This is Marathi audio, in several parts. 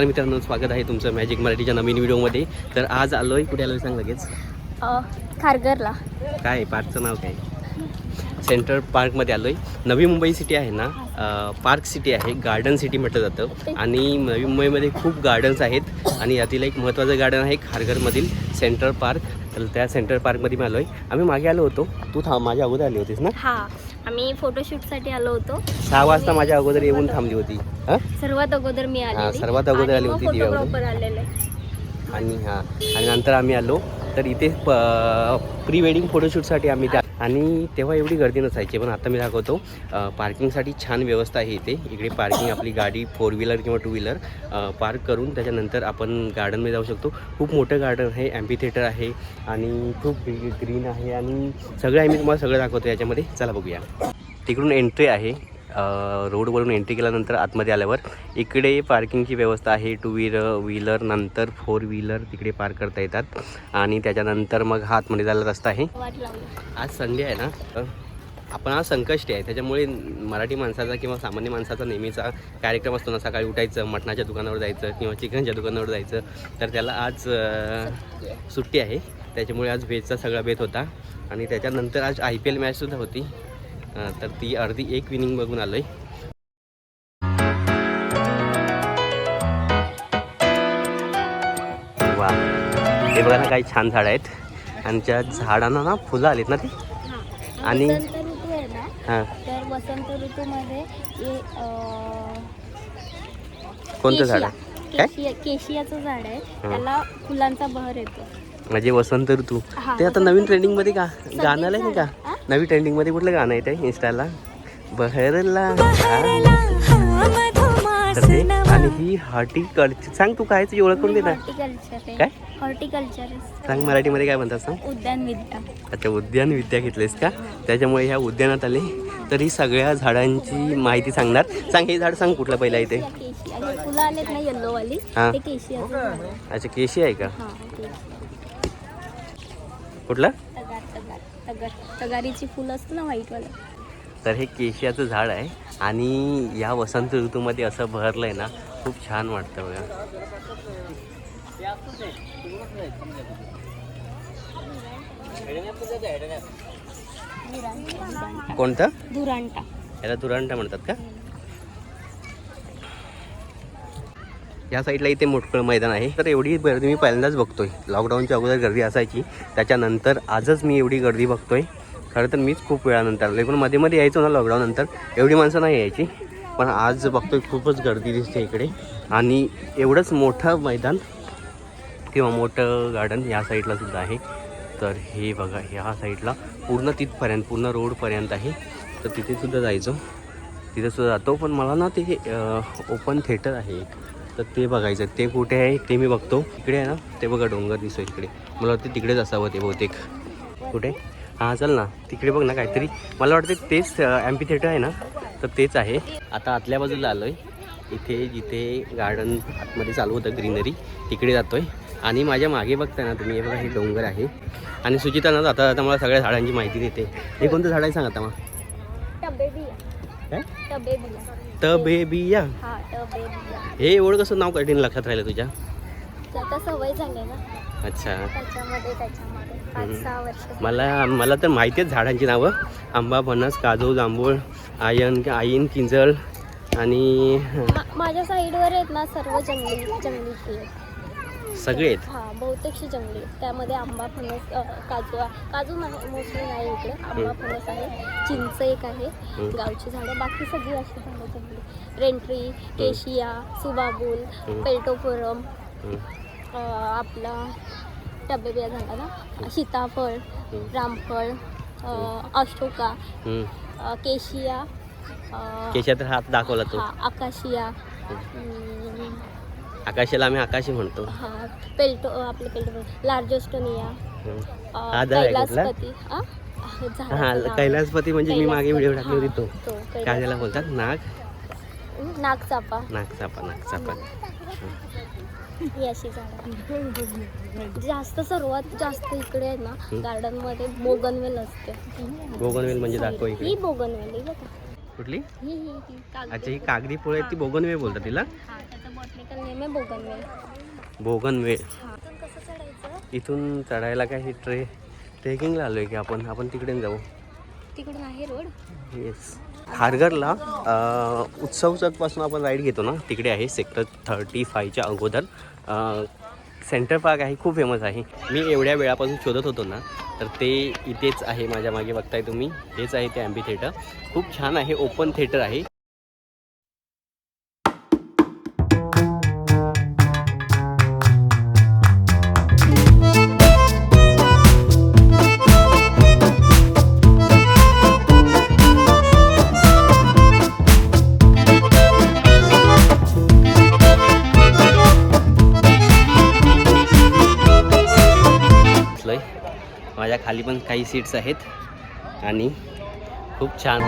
नमस्कार मित्रांनो, स्वागत आहे तुमचं मॅजिक मराठीच्या नवीन व्हिडिओमध्ये. तर आज आलोय, कुठे आलोय सांग लगेच. खारघरला. काय पार्कचं नाव काय? सेंट्रल पार्कमध्ये आलोय. नवी मुंबई सिटी आहे ना, पार्क सिटी आहे, गार्डन सिटी म्हटलं जातं. आणि नवी मुंबईमध्ये खूप गार्डन्स आहेत आणि यातील एक महत्त्वाचं गार्डन आहे खारघरमधील सेंट्रल पार्क. तर त्या सेंट्रल पार्कमध्ये मी आलोय. आम्ही मागे आलो होतो, तू माझ्या अगोदर आली होतीस ना? हा, आम्ही फोटोशूटसाठी आलो होतो. 6 वाजता माझ्या अगोदर येऊन थांबली होती. सर्वात अगोदर मी आले. सर्वात अगोदर आली होती फोटोग्राफर आलेले. आणि आणि नंतर आम्ही आलो. तर इथे प्री वेडिंग फोटोशूटसाठी आम्ही त्या, आणि तेव्हा एवढी गर्दी नसायची. पण आता मी दाखवतो, पार्किंगसाठी छान व्यवस्था आहे इथे. इकडे पार्किंग आपली गाडी 4 व्हीलर किंवा 2 व्हीलर पार्क करून त्याच्यानंतर आपण गार्डनमध्ये जाऊ शकतो. खूप मोठं गार्डन आहे, ॲम्पी थिएटर आहे आणि खूप ग्रीन आहे आणि सगळं आहे. मी तुम्हाला सगळं दाखवतो याच्यामध्ये. चला बघूया. तिकडून एंट्री आहे. रोडवरून एंट्री केल्यानंतर आतमध्ये आल्यावर इकडे पार्किंगची व्यवस्था आहे. 2 व्हीलर नंतर 4 व्हीलर तिकडे पार्क करता येतात. आणि त्याच्यानंतर मग हा आतमध्ये जायला रस्ता आहे. आज संडे आहे ना, आपण आज संकष्टी आहे, त्याच्यामुळे मराठी माणसाचा किंवा सामान्य माणसाचा नेहमीचा कार्यक्रम असतो ना, सकाळी उठायचं, मटणाच्या दुकानावर जायचं किंवा चिकनच्या दुकानावर जायचं. तर त्याला आज सुट्टी आहे, त्याच्यामुळे आज व्हेजचा सगळा बेत होता. आणि त्याच्यानंतर आज IPL मॅचसुद्धा होती. तर ती अर्धी एक विनिंग बघून आलोय. वा, हे बघा ना, काही छान झाड आहेत आणि त्या झाडांना ना फुलं आलीत ना ती. आणि वसंत ऋतू आहे ना, हां, तर वसंत ऋतूमध्ये कोणतं झाड आहे? काय? केशियाचं झाड आहे, त्याला फुलांचा बहर येतो. म्हणजे वसंत ऋतू. ते आता नवीन ट्रेंडिंगमध्ये का गाणं आलंय नाही का? नवीन ट्रेंडिंगमध्ये कुठलं गाणं आहे ते इंस्टाला? बहरला. आणि ही हॉर्टिकल्चर. सांग तू काय, तुझी ओळख करून दे ना. काय हॉर्टिकल्चर सांग, मराठीमध्ये काय म्हणतात सांग? उद्यान विद्या. अच्छा, उद्यान विद्या घेतलेस का? त्याच्यामुळे ह्या उद्यानात आले. तर ही सगळ्या झाडांची माहिती सांगणार. सांग, हे झाड सांग कुठलं पहिलं इथे. फुलं आलेत ना येल्लोवाली, ते केशियाचं झाड आहे. अच्छा, केशी आहे का? हां, कुठलं? तगारीची फुलं असतं ना, व्हाईटवालं. तर हे केशियाचं झाड आहे आणि या वसंत ऋतूमध्ये असं भरलंय ना, खूप छान वाटतं बघा. कोणतं? दुरांटा. याला दुरांटा म्हणतात का? या साईडला इथे मोठं मैदान आहे. तर एवढी गर्दी मी पहिल्यांदाच बघतोय. लॉकडाऊनच्या अगोदर गर्दी असायची, त्याच्यानंतर आजच मी एवढी गर्दी बघतोय. खरं तर मीच खूप वेळानंतर आलो, पण मध्ये यायचो ना लॉकडाऊननंतर, एवढी माणसं नाही यायची. पण आज बघतोय खूपच गर्दी दिसते इकडे. आणि एवढंच मोठं मैदान किंवा मोठं गार्डन या साईडला सुद्धा आहे. तर हे बघा, ह्या साईडला पूर्ण तिथपर्यंत, पूर्ण रोडपर्यंत आहे. तर तिथे सुद्धा जायचो, तिथे सुद्धा जातो. पण मला ना ते ओपन थिएटर आहे एक, तर ते बघायचं. ते कुठे आहे ते मी बघतो. इकडे आहे ना, ते बघा डोंगर दिसतो इकडे. मला वाटतं तिकडेच असावं ते बहुतेक. कुठे? हां, चल ना, तिकडे बघ ना काहीतरी. मला वाटतं तेच ॲम्पी थिएटर आहे ना, तर तेच आहे. आता आतल्या बाजूला आलो आहे. इथे जिथे गार्डन आतमध्ये चालू होतं ग्रीनरी, तिकडे जातो आहे. आणि माझ्या मागे बघताय ना तुम्ही, हे बघा, हे डोंगर आहे. आणि सुचिता ना जाता जाता मला सगळ्या झाडांची माहिती देते. हे कोणतं झाड आहे सांग आता मग? काय? तबेबिया. हे एवढं कसं नाव कठीण लक्षात राहिलं तुझ्या? सवय झाली ना. अच्छा. त्याच्यामध्ये 5-6 वर्ष. मला तर माहिती आहेत झाडांची नावं. आंबा, फणस, काजू, जांभूळ, आईन, किंजळ आणि माझ्या साईडवर आहेत ना सर्व जंगली फुलं सगळे आहेत. हां, बहुतेकशी जंगली. त्यामध्ये आंबा, फणस, काजू नाही, मोस्टली नाही इकडे. आंबा, फणस आहे, चिंच एक आहे, गावची झाडं. बाकी सगळी अशी झाडं जंगली. रेंट्री, केशिया, सुबाबूल, पेल्टोफोरम, आपला टबेबिया झाला ना, सीताफळ, रामफळ, अशोका, केशिया. केशिया हात दाखवला तो. आकाशिया. आकाशाला आम्ही आकाशी म्हणतो. हां, पेल्टो लार्जोस्टोनिया. कैलासपती. हां, कैलासपती म्हणजे मी मागे व्हिडिओ टाकली होती तो. काय त्याला बोलतात? नागचापा. ही अशी झाडं. सर्वात जास्त इकडे आहे ना गार्डनमध्ये बोगनवेल असते. बोगनवेल म्हणजे दाखव इकडे. ही बोगनवेल आहे. कुठली? अच्छा, ही कागदी फुलं आहेत, ती बोगनवेल बोलतात तिला. त्याचं बॉटनिकल नेम आहे बोगनवेल. बोगनवेल. हां. इथून कसं चढायचं? इथून चढायला काय हे ट्रेकिंगला आलो आहे की आपण तिकडे जाऊ. तिकडून आहे रोड. येस. खारघरला उत्सव चौकपासून आपण राईड घेतो ना, तिकडे आहे सेक्टर 35च्या अगोदर सेंटर पार्क आहे, खूप फेमस आहे. मी एवढ्या वेळापासून शोधत होतो ना, तर ते इथेच आहे. माझ्या मागे बघताय तुम्ही, हेच आहे ते ॲम्फी थिएटर. खूप छान आहे, ओपन थिएटर आहे. माझ्या खाली पण काही सीट्स आहेत आणि खूप छान.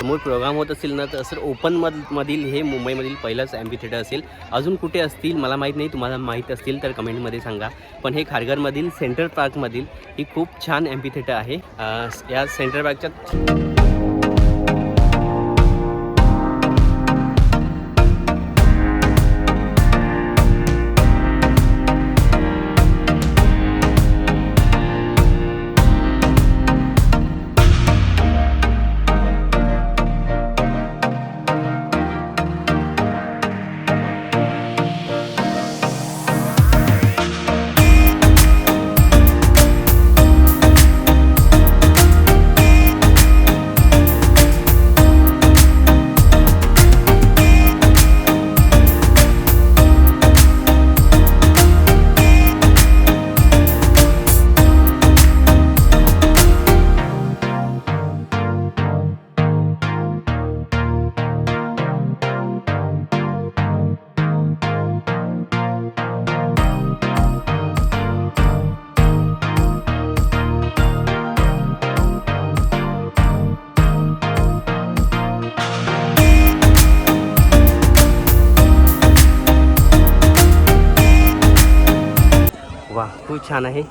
समोर प्रोग्राम होत असेल ना, तर असं मधील हे मुंबईमधील पहिलंच ॲम्फी थिएटर असेल. अजून कुठे असतील मला माहीत नाही, तुम्हाला माहीत असतील तर कमेंटमध्ये सांगा. पण हे खारघरमधील सेंट्रल पार्कमधील ही खूप छान ॲम्फी थिएटर आहे. या सेंट्रल पार्कच्या खूप छान आहे.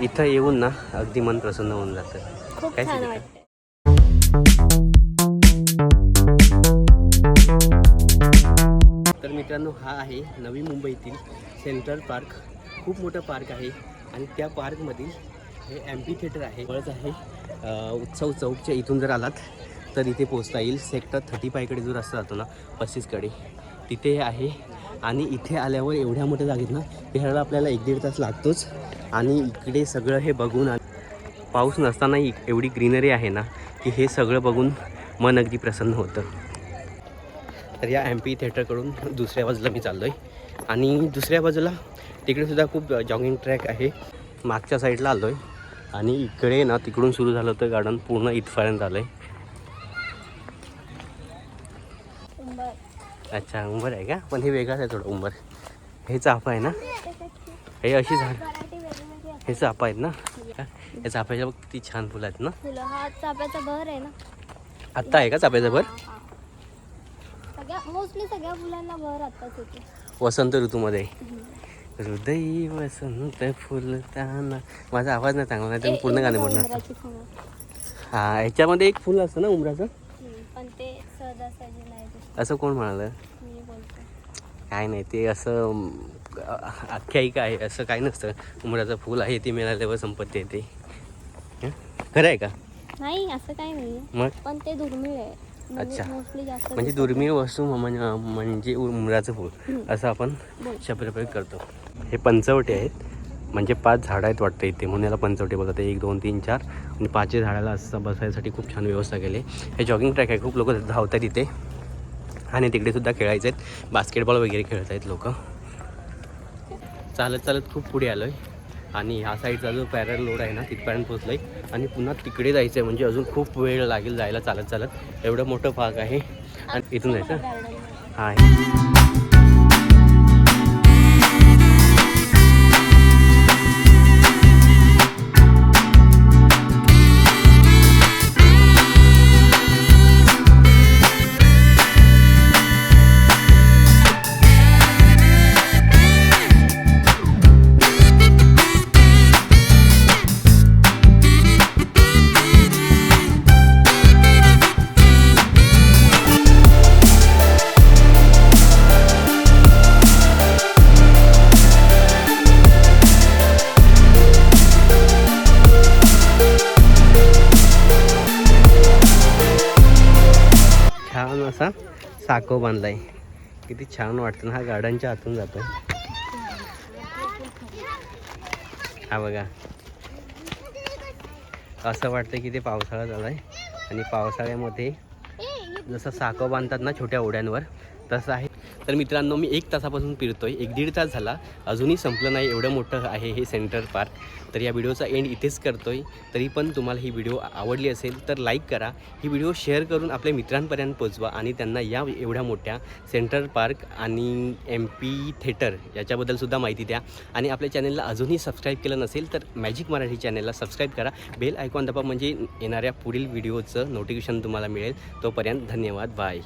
इथं येऊन ना अगदी मन प्रसन्न होऊन जातं. खूप काय छान सांगता? वाटतं. तर मित्रांनो, हा आहे नवी मुंबईतील सेंट्रल पार्क. खूप मोठं पार्क आहे आणि त्या पार्कमधील हे ॲम्फी थिएटर आहे. जवळच आहे. उत्सव चौकच्या इथून जर आलात तर इथे पोचता येईल. सेक्टर 35कडे जो रस्ता जातो ना, 35कडे, तिथे हे आहे. आणि इथे आल्यावर एवढ्या मोठ्या जागेत ना फिरायला आपल्याला 1-1.5 तास लागतोच. आणि इकडे सगळं हे बघून, पाऊस नसतानाही एवढी ग्रीनरी आहे ना की हे सगळं बघून मन अगदी प्रसन्न होतं. तर या ॲम्फी थिएटरकडून दुसऱ्या बाजूला मी चाललो आहे आणि दुसऱ्या बाजूला तिकडेसुद्धा खूप जॉगिंग ट्रॅक आहे. मागच्या साईडला आलो आहे आणि इकडे ना तिकडून सुरू झालं होतं गार्डन, पूर्ण इथपर्यंत आलं आहे. अच्छा, उंबर आहे का? पण हे वेगळंच आहे थोडं. उंबर हे चाफा आहे ना, हे अशी झाड, हे चाफा आहेत ना. या चाफ्याच्या बघ किती छान फुलं आहेत ना. फुलं, हा चाफ्याचा बहर आहे ना. आत्ता आहे का चाफ्याचा बहर? मोस्टली सगळ्या फुलांना बहर आत्ताच येते वसंत ऋतूमध्ये. हृदय वसंत फुलताना. माझा आवाज नाही चांगला, नाही तर पूर्ण गाणे म्हणणार. हा, ह्याच्यामध्ये एक फुल असतं ना उमराचं, पण ते सहजासहजी नाही. असं कोण म्हणालं? मी बोलतो काय नाही, ते असं आख्यायिका आहे, असं काही नसतं. उमराचं फुल आहे ते मिळाल्यावर संपत्ती येते. खरं आहे का? नाही, असं काही नाही. मग पण ते दुर्मिळ आहे. अच्छा, मोस्टली जास्त म्हणजे दुर्मिळ वस्तू म्हणजे उमराचं फूल असं आपण शब्दप्रयोग करतो. हे पंचवटे आहेत, म्हणजे 5 झाडं आहेत वाटतं इथे, म्हणून याला पंचवटे बोलतात. 1, 2, 3, 4 आणि 5 झाडाला असं बसायसाठी खूप छान व्यवस्था केली. हे जॉगिंग ट्रॅक आहे, खूप लोक धावतात इथे आणि तिकडेसुद्धा खेळायचे आहेत, बास्केटबॉल वगैरे खेळत आहेत लोक. चालत चालत खूप पुढे आलो आहे आणि ह्या साईडचा जो पॅरल रोड आहे ना तिथपर्यंत पोचलो आहे आणि पुन्हा तिकडे जायचं आहे, म्हणजे अजून खूप वेळ लागेल जायला चालत चालत. एवढं मोठं पार्क आहे आणि इथून जायचं. हां, छान असा साको बांधला आहे. किती छान वाटतं ना. हा गार्डनच्या आतून जातो. हा बघा, असं वाटतं की ते पावसाळा झाला आहे आणि पावसाळ्यामध्ये जसं साको बांधतात ना छोट्या ओढ्यांवर, तसं आहे. तर मित्रांनो, मी 1 तासापासून फिरतोय, 1-1.5 तास झाला, अजूनही संपलं नाही. एवढं मोठं आहे हे सेंटर पार्क. तर या व्हिडिओचा एंड इथेच करतोय. तरी पण तुम्हाला ही व्हिडिओ आवडली असेल तर लाईक करा, ही व्हिडिओ शेअर करून आपल्या मित्रांपर्यंत पोचवा आणि त्यांना या एवढ्या मोठ्या सेंट्रल पार्क आणि MP थिएटर याच्याबद्दलसुद्धा माहिती द्या. आणि आपल्या चॅनलला अजूनही सबस्क्राईब केलं नसेल तर मॅजिक मराठी चॅनलला सबस्क्राईब करा, बेल आयकॉन दाबा, म्हणजे येणाऱ्या पुढील व्हिडिओचं नोटिफिकेशन तुम्हाला मिळेल. तोपर्यंत धन्यवाद, बाय.